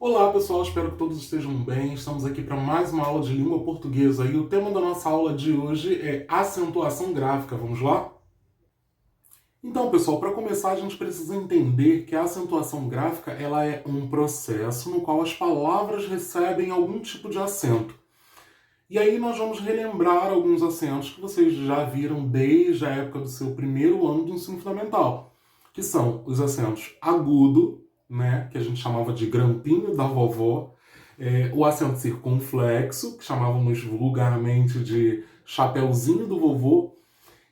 Olá pessoal, espero que todos estejam bem. Estamos aqui para mais uma aula de língua portuguesa e o tema da nossa aula de hoje é acentuação gráfica. Vamos lá? Então, pessoal, para começar, a gente precisa entender que a acentuação gráfica ela é um processo no qual as palavras recebem algum tipo de acento. E aí nós vamos relembrar alguns acentos que vocês já viram desde a época do seu primeiro ano do ensino fundamental, que são os acentos agudo, né, que a gente chamava de grampinho da vovó, o acento circunflexo, que chamávamos vulgarmente de chapeuzinho do vovô,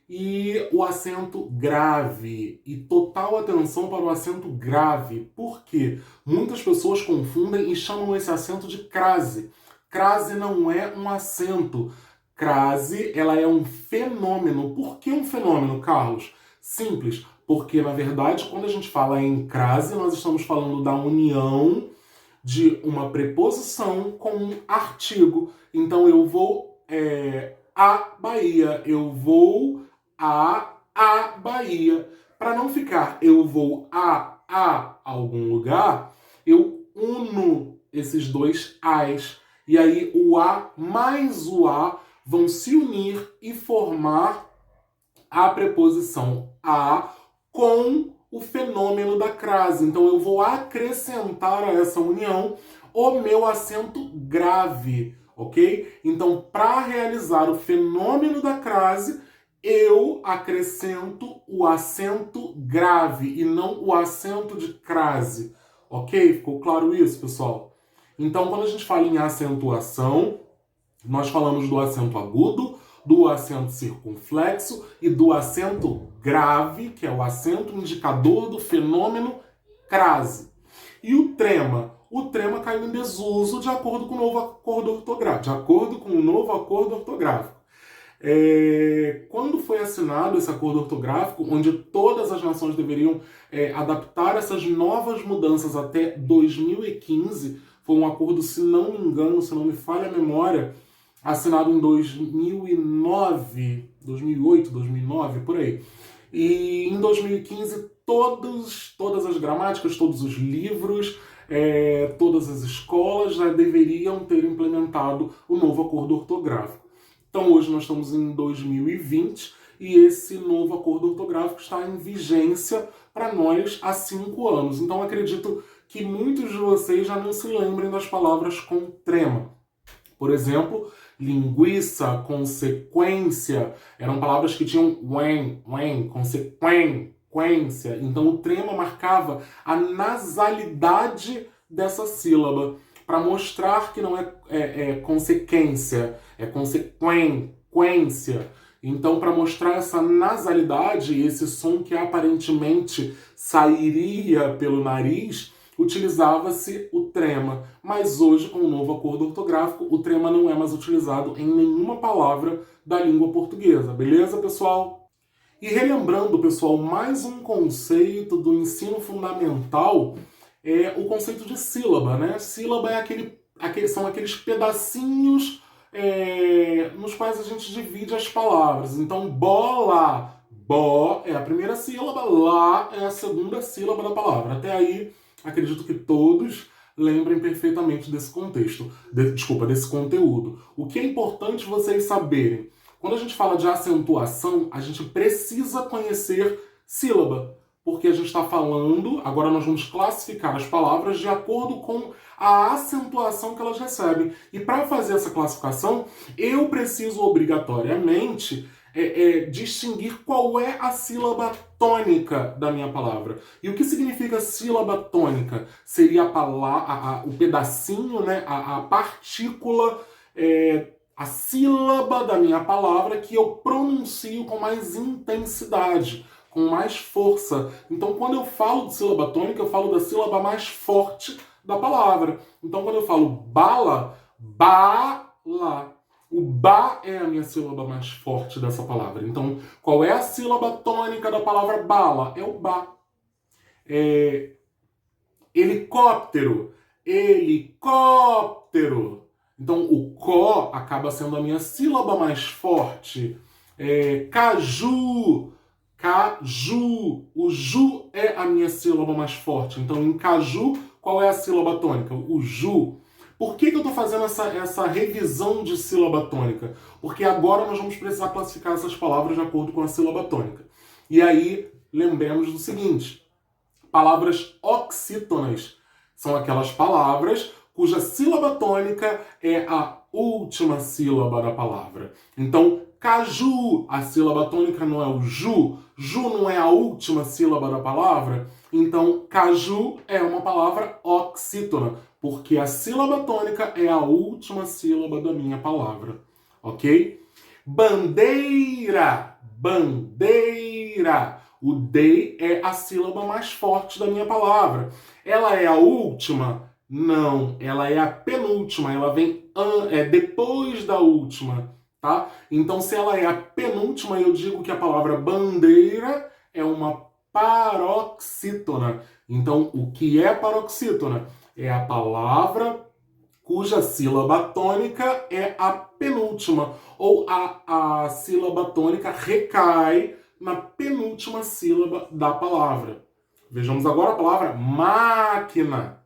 e o acento grave. E total atenção para o acento grave, porque muitas pessoas confundem e chamam esse acento de crase. Crase não é um acento. Crase, ela é um fenômeno. Por que um fenômeno, Carlos? Simples, porque na verdade, quando a gente fala em crase, nós estamos falando da união de uma preposição com um artigo. Então eu vou à Bahia, eu vou a Bahia. Para não ficar eu vou a algum lugar, eu uno esses dois as. E aí o a mais o a vão se unir e formar a preposição a com o fenômeno da crase. Então eu vou acrescentar a essa união o meu acento grave, ok? Então, para realizar o fenômeno da crase, eu acrescento o acento grave e não o acento de crase, ok? Ficou claro isso, pessoal? Então, quando a gente fala em acentuação, nós falamos do acento agudo, do acento circunflexo e do acento grave, que é o acento indicador do fenômeno crase. E o trema? O trema caiu em desuso de acordo com o novo acordo ortográfico. Quando foi assinado esse acordo ortográfico, onde todas as nações deveriam adaptar essas novas mudanças até 2015, foi um acordo, se não me engano, se não me falha a memória, assinado em 2009, 2008, 2009, por aí. E em 2015, todas as gramáticas, todos os livros, todas as escolas já deveriam ter implementado o novo acordo ortográfico. Então hoje nós estamos em 2020 e esse novo acordo ortográfico está em vigência para nós há 5 anos. Então acredito que muitos de vocês já não se lembrem das palavras com trema. Por exemplo, linguiça, consequência, eram palavras que tinham consequência. Então o trema marcava a nasalidade dessa sílaba, para mostrar que não é consequência, é consequência. Então, para mostrar essa nasalidade, esse som que aparentemente sairia pelo nariz, utilizava-se o trema. Mas hoje, com o novo acordo ortográfico, o trema não é mais utilizado em nenhuma palavra da língua portuguesa. Beleza, pessoal? E relembrando, pessoal, mais um conceito do ensino fundamental é o conceito de sílaba, né? Sílaba são aqueles pedacinhos nos quais a gente divide as palavras. Então, bola, bo é a primeira sílaba, lá é a segunda sílaba da palavra. Até aí, acredito que todos lembrem perfeitamente desse contexto, desse conteúdo. O que é importante vocês saberem? Quando a gente fala de acentuação, a gente precisa conhecer sílaba, porque a gente está falando, agora nós vamos classificar as palavras de acordo com a acentuação que elas recebem. E para fazer essa classificação, eu preciso obrigatoriamente distinguir qual é a sílaba tônica da minha palavra. E o que significa sílaba tônica? Seria o pedacinho, né, a partícula, a sílaba da minha palavra que eu pronuncio com mais intensidade, com mais força. Então, quando eu falo de sílaba tônica, eu falo da sílaba mais forte da palavra. Então, quando eu falo bala, bala. O ba é a minha sílaba mais forte dessa palavra. Então, qual é a sílaba tônica da palavra bala? É o ba. Helicóptero. Helicóptero. Então, o có acaba sendo a minha sílaba mais forte. Caju. Caju. O ju é a minha sílaba mais forte. Então, em caju, qual é a sílaba tônica? O ju. Por que eu estou fazendo essa revisão de sílaba tônica? Porque agora nós vamos precisar classificar essas palavras de acordo com a sílaba tônica. E aí, lembremos do seguinte: palavras oxítonas são aquelas palavras cuja sílaba tônica é a última sílaba da palavra. Então, caju, a sílaba tônica não é o ju, ju não é a última sílaba da palavra, então caju é uma palavra oxítona, porque a sílaba tônica é a última sílaba da minha palavra, ok? Bandeira, bandeira. O D é a sílaba mais forte da minha palavra. Ela é a última? Não, ela é a penúltima, ela vem depois da última, tá? Então, se ela é a penúltima, eu digo que a palavra bandeira é uma paroxítona. Então, o que é paroxítona? É a palavra cuja sílaba tônica é a penúltima, ou a sílaba tônica recai na penúltima sílaba da palavra. Vejamos agora a palavra máquina.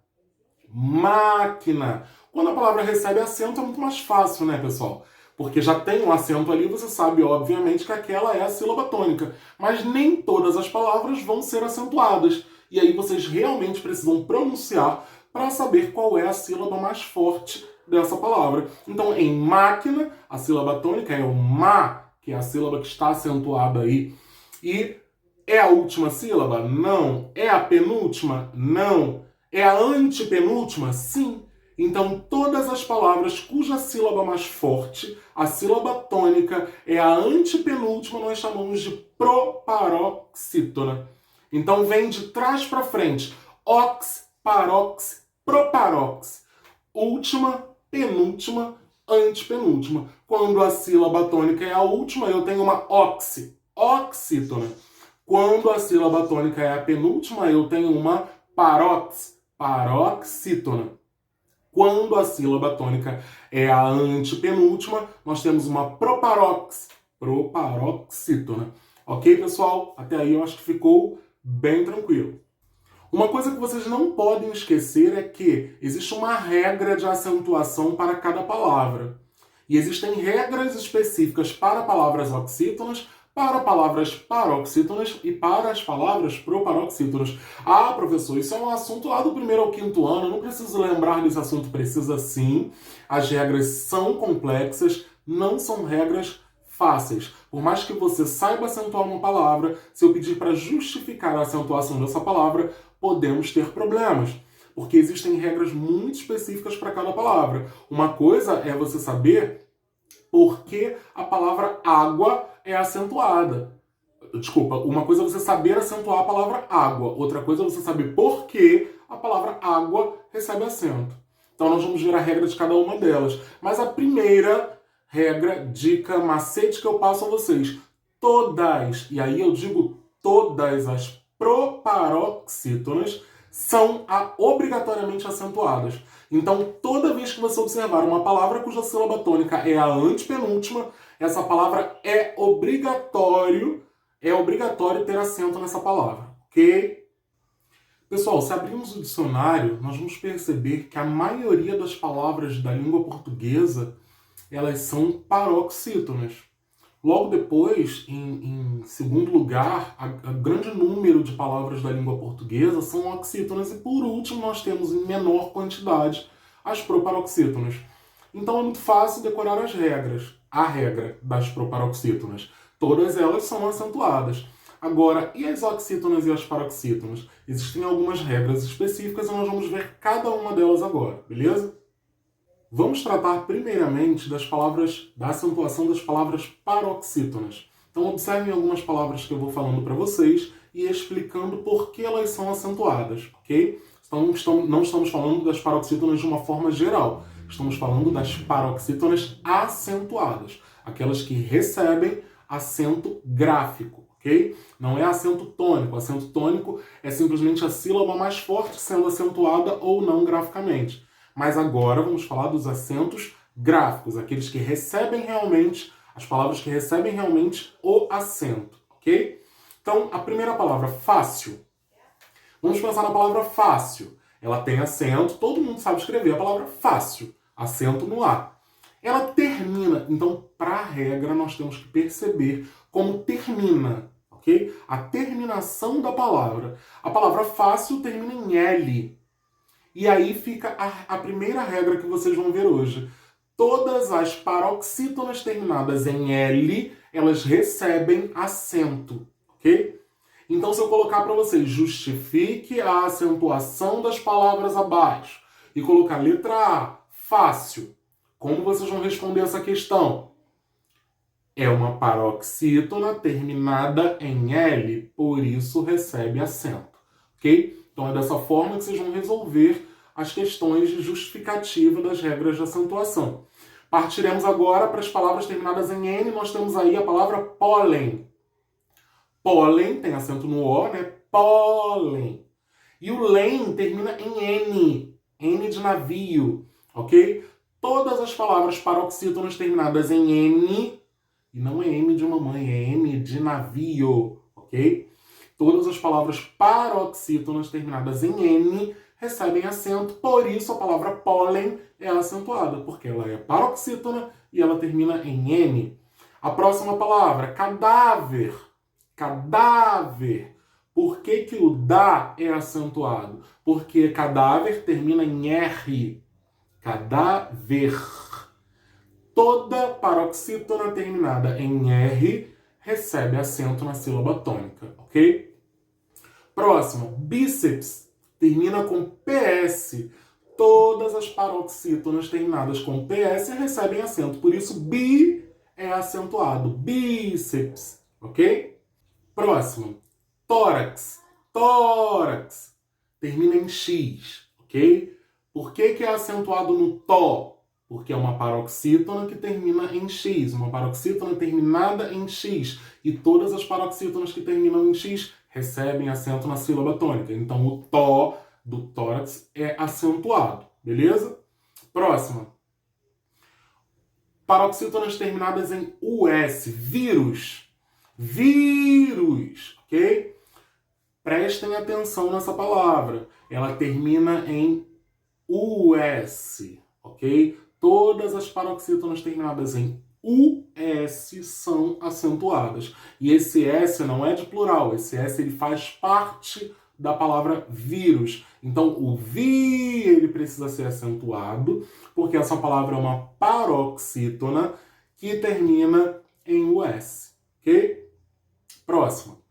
Máquina. Quando a palavra recebe acento é muito mais fácil, né, pessoal? Porque já tem um acento ali, você sabe, obviamente, que aquela é a sílaba tônica. Mas nem todas as palavras vão ser acentuadas. E aí vocês realmente precisam pronunciar para saber qual é a sílaba mais forte dessa palavra. Então, em máquina, a sílaba tônica é o má, que é a sílaba que está acentuada aí. E é a última sílaba? Não. É a penúltima? Não. É a antepenúltima? Sim. Então, todas as palavras cuja sílaba mais forte, a sílaba tônica, é a antepenúltima, nós chamamos de proparoxítona. Então, vem de trás para frente. Ox, parox, proparox. Última, penúltima, antepenúltima. Quando a sílaba tônica é a última, eu tenho uma oxi, oxítona. Quando a sílaba tônica é a penúltima, eu tenho uma parox, paroxítona. Quando a sílaba tônica é a antepenúltima, nós temos uma proparox, proparoxítona. Ok, pessoal? Até aí eu acho que ficou bem tranquilo. Uma coisa que vocês não podem esquecer é que existe uma regra de acentuação para cada palavra. E existem regras específicas para palavras oxítonas, para palavras paroxítonas e para as palavras proparoxítonas. Ah, professor, isso é um assunto lá do 1º ao 5º ano, eu não preciso lembrar desse assunto, precisa sim. As regras são complexas, não são regras fáceis. Por mais que você saiba acentuar uma palavra, se eu pedir para justificar a acentuação dessa palavra, podemos ter problemas. Porque existem regras muito específicas para cada palavra. Uma coisa é você saber por que a palavra água é acentuada. Desculpa, uma coisa é você saber acentuar a palavra água. Outra coisa é você saber por que a palavra água recebe acento. Então nós vamos ver a regra de cada uma delas. Mas a primeira regra, dica, macete que eu passo a vocês. Todas, e aí eu digo todas as proparoxítonas são obrigatoriamente acentuadas. Então, toda vez que você observar uma palavra cuja sílaba tônica é a antepenúltima, essa palavra é obrigatório ter acento nessa palavra, ok? Pessoal, se abrirmos o dicionário, nós vamos perceber que a maioria das palavras da língua portuguesa, elas são paroxítonas. Logo depois, em segundo lugar, a grande número de palavras da língua portuguesa são oxítonas e, por último, nós temos em menor quantidade as proparoxítonas. Então é muito fácil decorar as regras. A regra das proparoxítonas. Todas elas são acentuadas. Agora, e as oxítonas e as paroxítonas? Existem algumas regras específicas e nós vamos ver cada uma delas agora, beleza? Vamos tratar primeiramente da acentuação das palavras paroxítonas. Então observem algumas palavras que eu vou falando para vocês e explicando por que elas são acentuadas, ok? Então não estamos falando das paroxítonas de uma forma geral. Estamos falando das paroxítonas acentuadas, aquelas que recebem acento gráfico, ok? Não é acento tônico. Acento tônico é simplesmente a sílaba mais forte sendo acentuada ou não graficamente. Mas agora vamos falar dos acentos gráficos, aqueles que recebem realmente, as palavras que recebem realmente o acento, ok? Então, a primeira palavra, fácil. Vamos pensar na palavra fácil. ela tem acento, todo mundo sabe escrever a palavra fácil, acento no A. Ela termina, então, para a regra, nós temos que perceber como termina, ok? A terminação da palavra. A palavra fácil termina em L. E aí fica a primeira regra que vocês vão ver hoje. Todas as paroxítonas terminadas em L, elas recebem acento, ok? Então, se eu colocar para vocês, justifique a acentuação das palavras abaixo, e colocar letra A, fácil, como vocês vão responder essa questão? É uma paroxítona terminada em L, por isso recebe acento, ok? Então é dessa forma que vocês vão resolver as questões de justificativa das regras de acentuação. Partiremos agora para as palavras terminadas em N. Nós temos aí a palavra pólen. Pólen tem acento no O, né? Pólen. E o len termina em N. N de navio, ok? Todas as palavras paroxítonas terminadas em N, e não é M de mamãe, é M de navio, ok? Todas as palavras paroxítonas terminadas em N recebem acento, por isso a palavra pólen é acentuada, porque ela é paroxítona e ela termina em N. A próxima palavra, cadáver. Cadáver. Por que que o dá é acentuado? Porque cadáver termina em R. Cadáver. Toda paroxítona terminada em R recebe acento na sílaba tônica, ok? Próximo, bíceps, termina com PS. Todas as paroxítonas terminadas com PS recebem acento, por isso bi é acentuado, bíceps, ok? Próximo, tórax, tórax, termina em X, ok? Por que que é acentuado no tó? Porque é uma paroxítona que termina em X, uma paroxítona terminada em X. E todas as paroxítonas que terminam em X recebem acento na sílaba tônica. Então o tó do tórax é acentuado, beleza? Próxima. Paroxítonas terminadas em US, vírus. Vírus, ok? Prestem atenção nessa palavra. Ela termina em US, ok? Todas as paroxítonas terminadas em US são acentuadas. E esse S não é de plural, esse S ele faz parte da palavra vírus. Então o vi ele precisa ser acentuado, porque essa palavra é uma paroxítona que termina em US, ok? Próxima.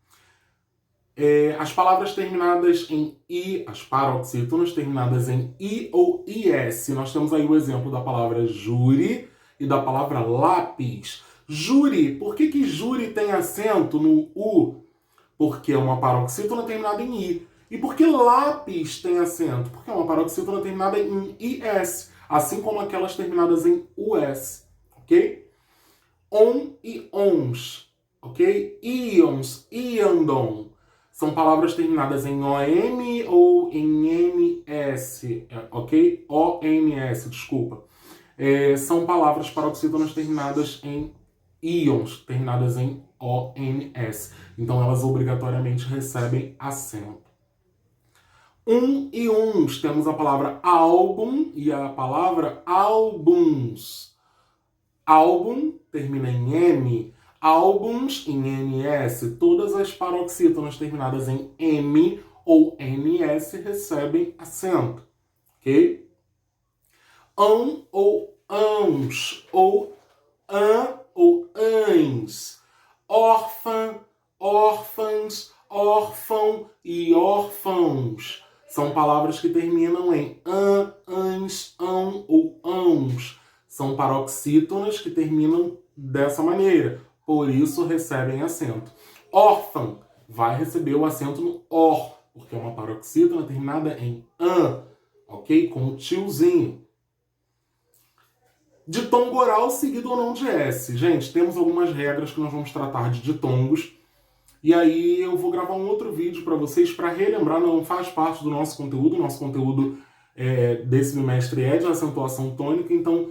As palavras terminadas em I, as paroxítonas terminadas em I ou IS. Nós temos aí o exemplo da palavra júri e da palavra lápis. Júri, por que que júri tem acento no U? Porque é uma paroxítona terminada em I. E por que lápis tem acento? Porque é uma paroxítona terminada em IS, assim como aquelas terminadas em US, ok? On e ons, ok? Íons, iandon. São palavras terminadas em OM ou em MS, ok? OMS, desculpa. São palavras paroxítonas terminadas em íons, terminadas em ONS. Então elas obrigatoriamente recebem acento. E uns, temos a palavra álbum e a palavra álbuns. Álbum termina em M. Álbuns em NS, todas as paroxítonas terminadas em M ou NS recebem acento, ok? Ou ãos, ou an ou ães. Órfã, órfãs, órfão e órfãos. São palavras que terminam em an, ães, ão ou ãos. São paroxítonas que terminam dessa maneira. Por isso recebem acento. Órfão vai receber o acento no OR, porque é uma paroxítona terminada em AN, ok? Com o tiozinho. Ditongo oral seguido ou não de S. Gente, temos algumas regras que nós vamos tratar de ditongos. E aí eu vou gravar um outro vídeo para vocês para relembrar, não faz parte do nosso conteúdo. Nosso conteúdo desse bimestre é de acentuação tônica, então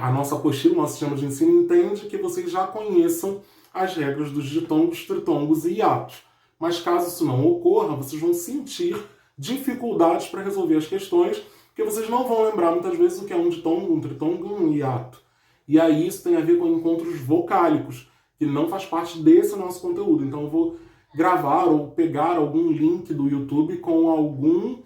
a nossa apostila, o nosso sistema de ensino entende que vocês já conheçam as regras dos ditongos, tritongos e hiatos. Mas caso isso não ocorra, vocês vão sentir dificuldades para resolver as questões, porque vocês não vão lembrar muitas vezes o que é um ditongo, um tritongo e um hiato. E aí isso tem a ver com encontros vocálicos, que não faz parte desse nosso conteúdo. Então eu vou gravar ou pegar algum link do YouTube com alguma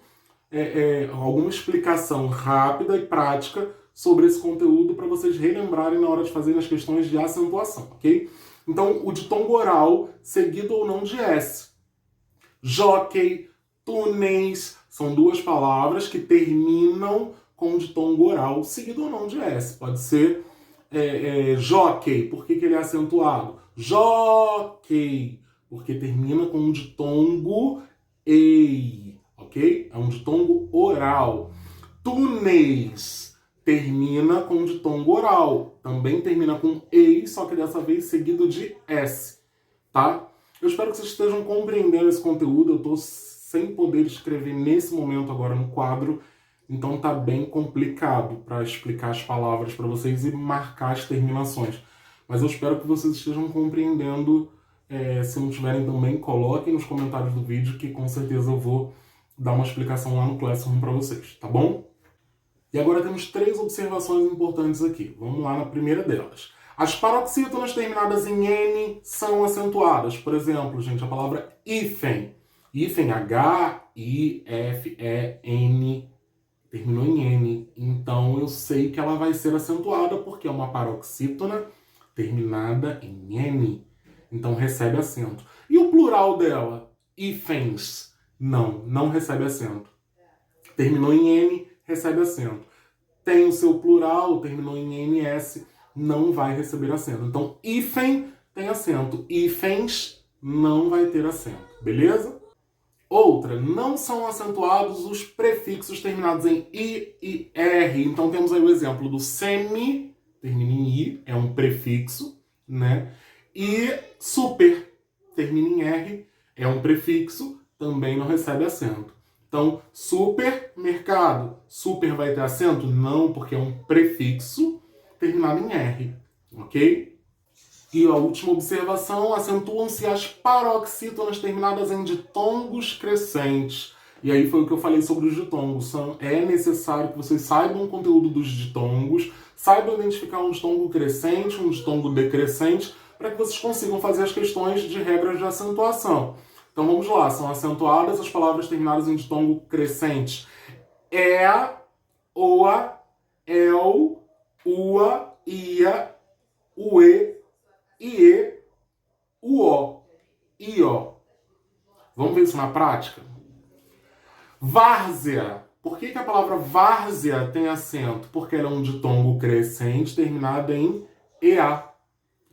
explicação rápida e prática sobre esse conteúdo para vocês relembrarem na hora de fazerem as questões de acentuação, ok? Então, o ditongo oral, seguido ou não de S. Jockey, túneis, são duas palavras que terminam com ditongo oral, seguido ou não de S. Pode ser jockey, por que ele é acentuado? Jockey, porque termina com um ditongo ei, ok? É um ditongo oral. Túneis termina com ditongo oral, também termina com ei, só que dessa vez seguido de S, tá? Eu espero que vocês estejam compreendendo esse conteúdo. Eu estou sem poder escrever nesse momento agora no quadro, então tá bem complicado para explicar as palavras para vocês e marcar as terminações. Mas eu espero que vocês estejam compreendendo. Se não tiverem também, coloquem nos comentários do vídeo que com certeza eu vou dar uma explicação lá no Classroom para vocês, tá bom? E agora temos 3 observações importantes aqui. Vamos lá na primeira delas. As paroxítonas terminadas em N são acentuadas. Por exemplo, gente, a palavra hífen. Hífen, H-I-F-E-N, terminou em N. Então eu sei que ela vai ser acentuada porque é uma paroxítona terminada em N. Então recebe acento. E o plural dela? Hífens. Não recebe acento. Terminou em N, recebe acento. Tem o seu plural, terminou em NS, não vai receber acento. Então, hífen tem acento. Hífens não vai ter acento. Beleza? Outra, não são acentuados os prefixos terminados em I e R. Então, temos aí o exemplo do semi, termina em I, é um prefixo, né? E super, termina em R, é um prefixo, também não recebe acento. Então, supermercado. Super vai ter acento? Não, porque é um prefixo terminado em R, ok? E a última observação, acentuam-se as paroxítonas terminadas em ditongos crescentes. E aí foi o que eu falei sobre os ditongos. É necessário que vocês saibam o conteúdo dos ditongos, saibam identificar um ditongo crescente, um ditongo decrescente, para que vocês consigam fazer as questões de regras de acentuação. Então vamos lá, são acentuadas as palavras terminadas em ditongo crescente. Oa, el, ua, ia, ue, ie, uó, ió. Vamos ver isso na prática? Várzea. Por que a palavra várzea tem acento? Porque ela é um ditongo crescente terminado em EA,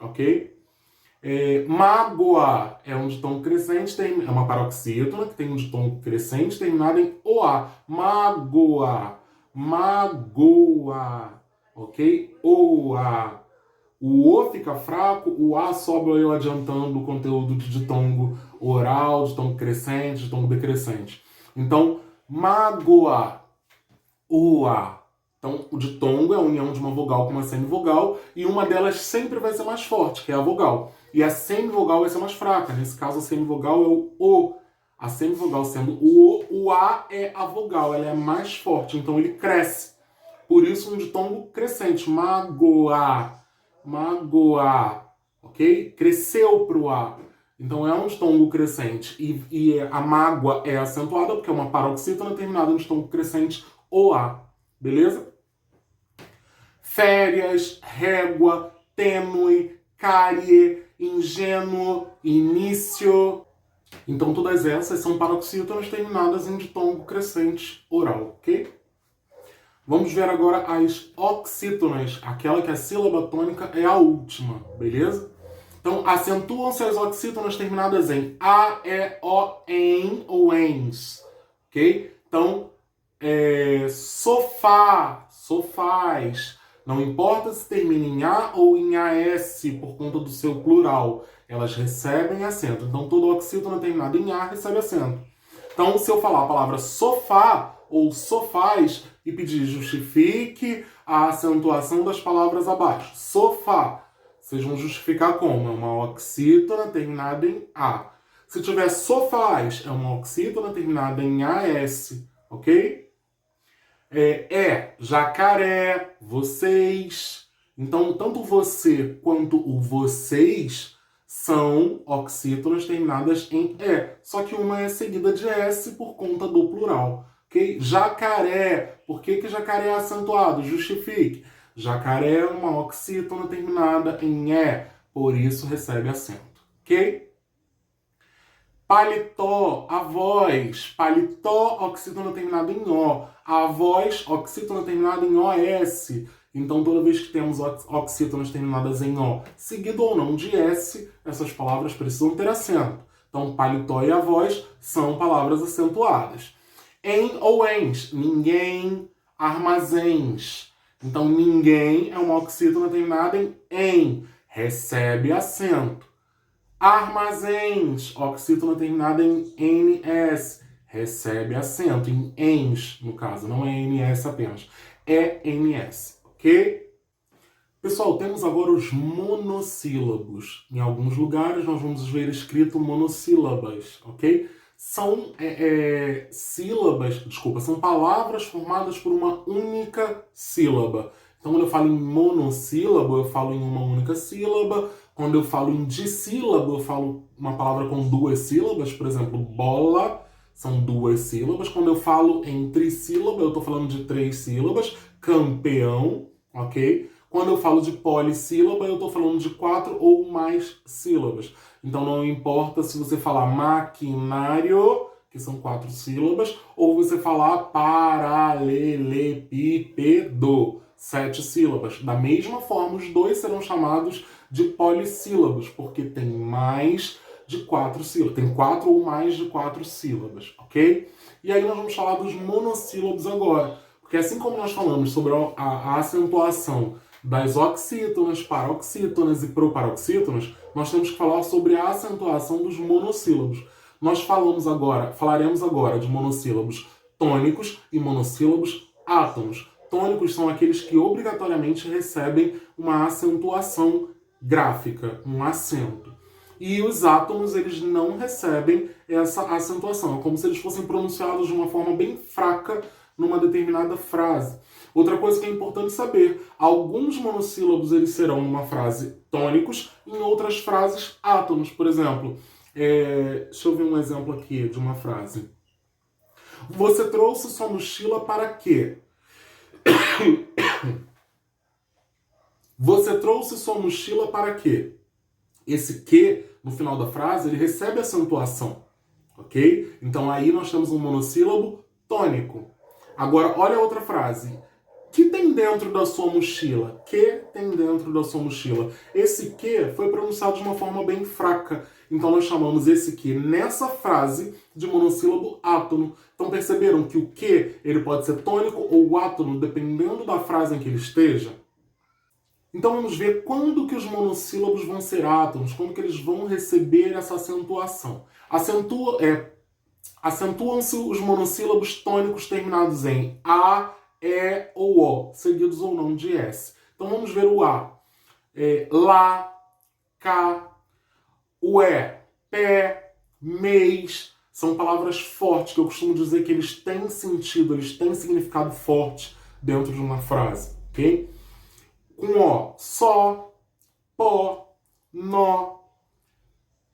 ok? Mágoa é um ditongo crescente, é uma paroxítona que tem um ditongo crescente terminado em OA. Mágoa, magoa, ok? OA. O O fica fraco, o A sobe eu adiantando o conteúdo de ditongo oral, ditongo crescente, ditongo decrescente. Então, mágoa, OA. Então, o ditongo é a união de uma vogal com uma semivogal e uma delas sempre vai ser mais forte, que é a vogal. E a semivogal vai ser mais fraca. Nesse caso, a semivogal é o O. A semivogal sendo o A é a vogal, ela é mais forte, então ele cresce. Por isso, um ditongo crescente. Magoa, magoa, ok? Cresceu para o A. Então, é um ditongo crescente. E a mágoa é acentuada, porque é uma paroxítona terminada em ditongo crescente, OA. Beleza? Férias, régua, tênue, cárie, ingênuo, início. Então todas essas são paroxítonas terminadas em ditongo crescente oral, ok? Vamos ver agora as oxítonas, aquela que a sílaba tônica é a última, beleza? Então acentuam-se as oxítonas terminadas em A, E, O, EN ou ENS, ok? Então, sofá, sofás. Não importa se termina em A ou em AS por conta do seu plural. Elas recebem acento. Então, toda oxítona terminada em A recebe acento. Então, se eu falar a palavra sofá ou sofás e pedir justifique a acentuação das palavras abaixo. Sofá. Vocês vão justificar como? É uma oxítona terminada em A. Se tiver sofás, é uma oxítona terminada em AS, ok? Jacaré, vocês. Então, tanto você quanto o vocês são oxítonas terminadas em E. Só que uma é seguida de S por conta do plural, ok? Jacaré. Por que jacaré é acentuado? Justifique. Jacaré é uma oxítona terminada em E, por isso recebe acento, ok? Paletó, a voz. Paletó, oxítona terminada em O. A voz, oxítona terminada em OS. Então, toda vez que temos oxítonas terminadas em O, seguido ou não de S, essas palavras precisam ter acento. Então, paletó e a voz são palavras acentuadas. Em ou ens, ninguém, armazéns. Então, ninguém é uma oxítona terminada em, recebe acento. Armazéns, oxítona terminada em NS, recebe acento, em ENS, no caso, não é NS apenas, é NS, ok? Pessoal, temos agora os monossílabos. Em alguns lugares nós vamos ver escrito monossílabas, ok? São são palavras formadas por uma única sílaba. Então, quando eu falo em monossílabo, eu falo em uma única sílaba. Quando eu falo em dissílabo, eu falo uma palavra com duas sílabas. Por exemplo, bola, são duas sílabas. Quando eu falo em trissílaba, eu estou falando de três sílabas. Campeão, ok? Quando eu falo de polissílaba, eu estou falando de 4 ou mais sílabas. Então não importa se você falar maquinário, que são 4 sílabas, ou você falar paralelepípedo, 7 sílabas. Da mesma forma, os dois serão chamados de polissílabos, porque tem mais de 4 sílabas. Tem 4 ou mais de 4 sílabas, ok? E aí nós vamos falar dos monossílabos agora. Porque assim como nós falamos sobre a acentuação das oxítonas, paroxítonas e proparoxítonas, nós temos que falar sobre a acentuação dos monossílabos. Nós falaremos agora de monossílabos tônicos e monossílabos átonos. Tônicos são aqueles que obrigatoriamente recebem uma acentuação gráfica, um acento. E os átomos, eles não recebem essa acentuação. É como se eles fossem pronunciados de uma forma bem fraca numa determinada frase. Outra coisa que é importante saber, alguns monossílabos eles serão numa frase tônicos, em outras frases átonos. Por exemplo, deixa eu ver um exemplo aqui de uma frase. Você trouxe sua mochila para quê? Você trouxe sua mochila para quê? Esse que, no final da frase, ele recebe acentuação, ok? Então aí nós temos um monossílabo tônico. Agora, olha a outra frase. Que tem dentro da sua mochila? Que tem dentro da sua mochila? Esse que foi pronunciado de uma forma bem fraca. Então nós chamamos esse que nessa frase de monossílabo átono. Então perceberam que o que ele pode ser tônico ou átono, dependendo da frase em que ele esteja? Então vamos ver quando que os monossílabos vão ser átonos, quando que eles vão receber essa acentuação. Acentuam-se os monossílabos tônicos terminados em A, E ou O, seguidos ou não de S. Então vamos ver o A. Lá, cá, o E, pé, mês. São palavras fortes que eu costumo dizer que eles têm sentido, eles têm significado forte dentro de uma frase, ok? Com O, só, pó, nó,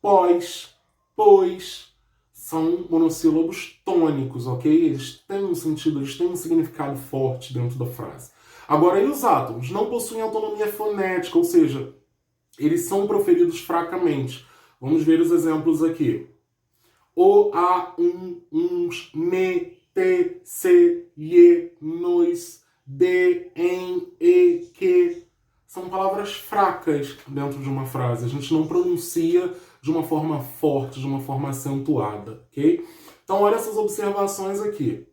pós, pois. São monossílabos tônicos, ok? Eles têm um sentido, eles têm um significado forte dentro da frase. Agora, e os átomos? Não possuem autonomia fonética, ou seja, eles são proferidos fracamente. Vamos ver os exemplos aqui. O, a, uns, me, te, se, ye, nos, de, em, e, que. São palavras fracas dentro de uma frase. A gente não pronuncia de uma forma forte, de uma forma acentuada, ok? Então, olha essas observações aqui.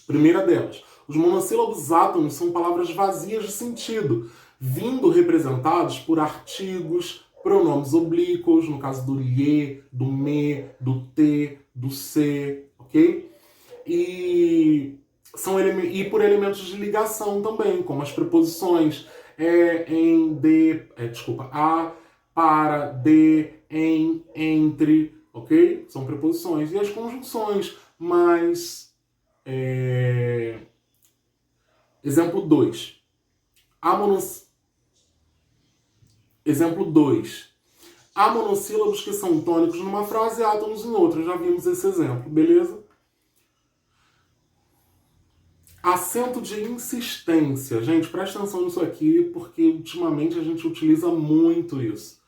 Primeira delas, os monossílabos átonos são palavras vazias de sentido, vindo representados por artigos, pronomes oblíquos, no caso do lhe, do me, do te, do se, ok? E por elementos de ligação também, como as preposições em, de, a, para, de, em, entre, ok? São preposições. E as conjunções, mas... Exemplo 2. Exemplo 2. Há monossílabos que são tônicos numa frase e átonos em outra. Já vimos esse exemplo, beleza? Acento de insistência. Gente, presta atenção nisso aqui, porque ultimamente a gente utiliza muito isso.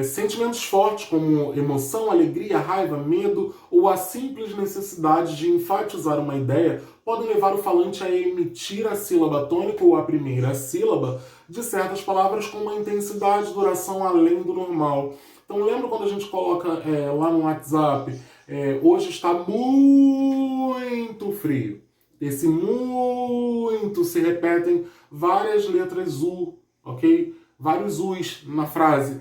Sentimentos fortes como emoção, alegria, raiva, medo ou a simples necessidade de enfatizar uma ideia podem levar o falante a emitir a sílaba tônica ou a primeira sílaba de certas palavras com uma intensidade e duração além do normal. Então lembra quando a gente coloca lá no WhatsApp, hoje está muito frio. Esse muito se repetem várias letras U, ok? Vários U's na frase.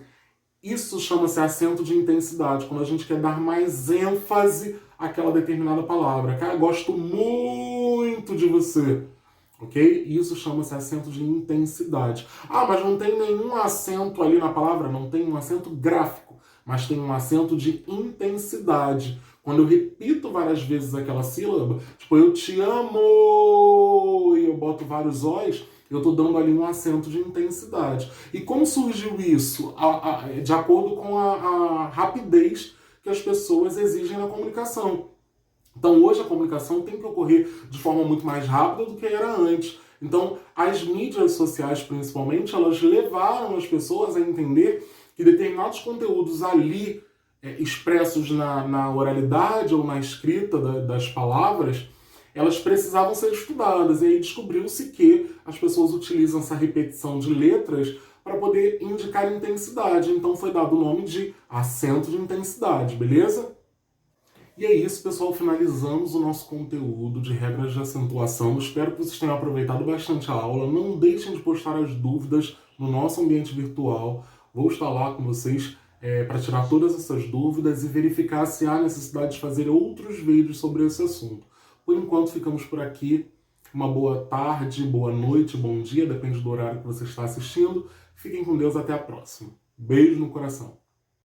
Isso chama-se acento de intensidade, quando a gente quer dar mais ênfase àquela determinada palavra. Cara, gosto muito de você, ok? Isso chama-se acento de intensidade. Ah, mas não tem nenhum acento ali na palavra? Não tem um acento gráfico, mas tem um acento de intensidade. Quando eu repito várias vezes aquela sílaba, tipo, eu te amo, e eu boto vários O's, eu estou dando ali um acento de intensidade. E como surgiu isso? De acordo com a rapidez que as pessoas exigem na comunicação. Então hoje a comunicação tem que ocorrer de forma muito mais rápida do que era antes. Então as mídias sociais, principalmente, elas levaram as pessoas a entender que determinados conteúdos ali expressos na oralidade ou na escrita das palavras, elas precisavam ser estudadas. E aí descobriu-se que as pessoas utilizam essa repetição de letras para poder indicar intensidade. Então foi dado o nome de acento de intensidade, beleza? E é isso, pessoal. Finalizamos o nosso conteúdo de regras de acentuação. Espero que vocês tenham aproveitado bastante a aula. Não deixem de postar as dúvidas no nosso ambiente virtual. Vou estar lá com vocês para tirar todas essas dúvidas e verificar se há necessidade de fazer outros vídeos sobre esse assunto. Por enquanto, ficamos por aqui. Uma boa tarde, boa noite, bom dia, depende do horário que você está assistindo. Fiquem com Deus, até a próxima. Beijo no coração.